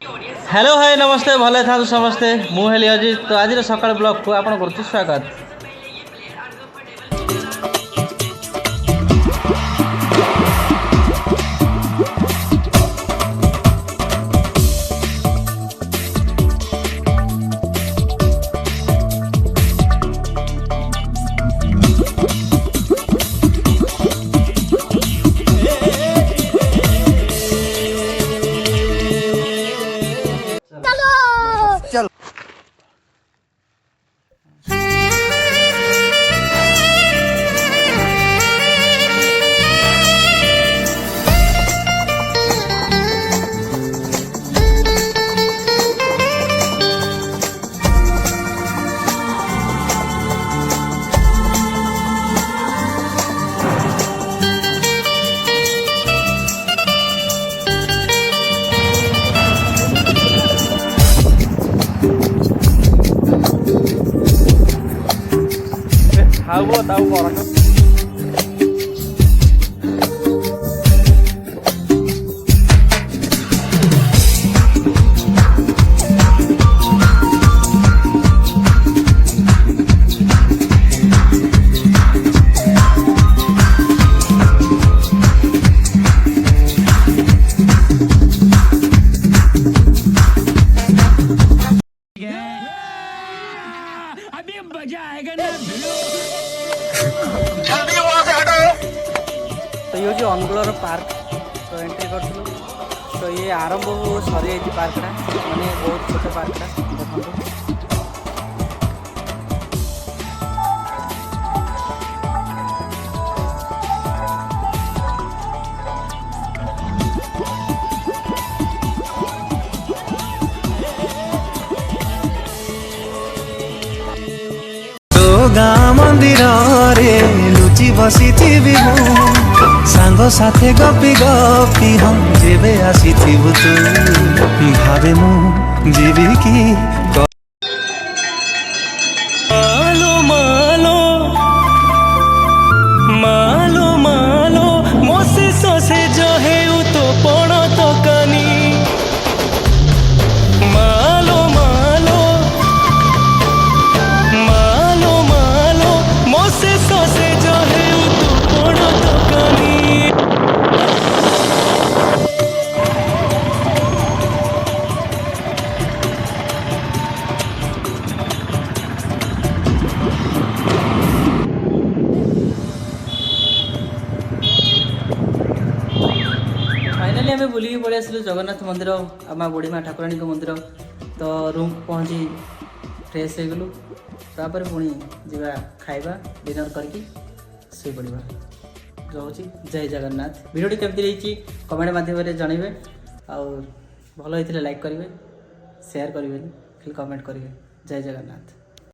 Hello hi नमस्ते भले था समस्ते मुझे अजित तो आज सकाल ब्लॉग को आपन कर स्वागत। चलो tahu orang तो ये अनुगुलर पार्क तो एंट्री करूँ तो ये आरंभ सरी पार्कटा माने बहुत छोट पार्कटा देखो गाँ मंदिर रे लुचि बसी सांग साथे गपी गपी हम जेबे आसी तू भावे मु जीवी की मालो मालो मालो मालो मोसे सोसे जो है उ तो पण तो कानी मालो मालो मालो मालो मोसे सोसे जो है उ तो पण तो कानी फाइनाली आम बुल पड़े आसलु जगन्नाथ मंदिर आम बुढ़ी माँ ठाकुराणी मंदिर तो रूम पहुँची फ्रेश हो गलु तापर पुणी जा खाइबा डिनर करके शोई पड़ा जो हूँ जय जगन्नाथ। भिडियोटी केमती रही कमेंट माध्यम जनइबे और भल होता लाइक करेंगे शेयर करेंगे खाली कमेंट करेंगे। जय जगन्नाथ।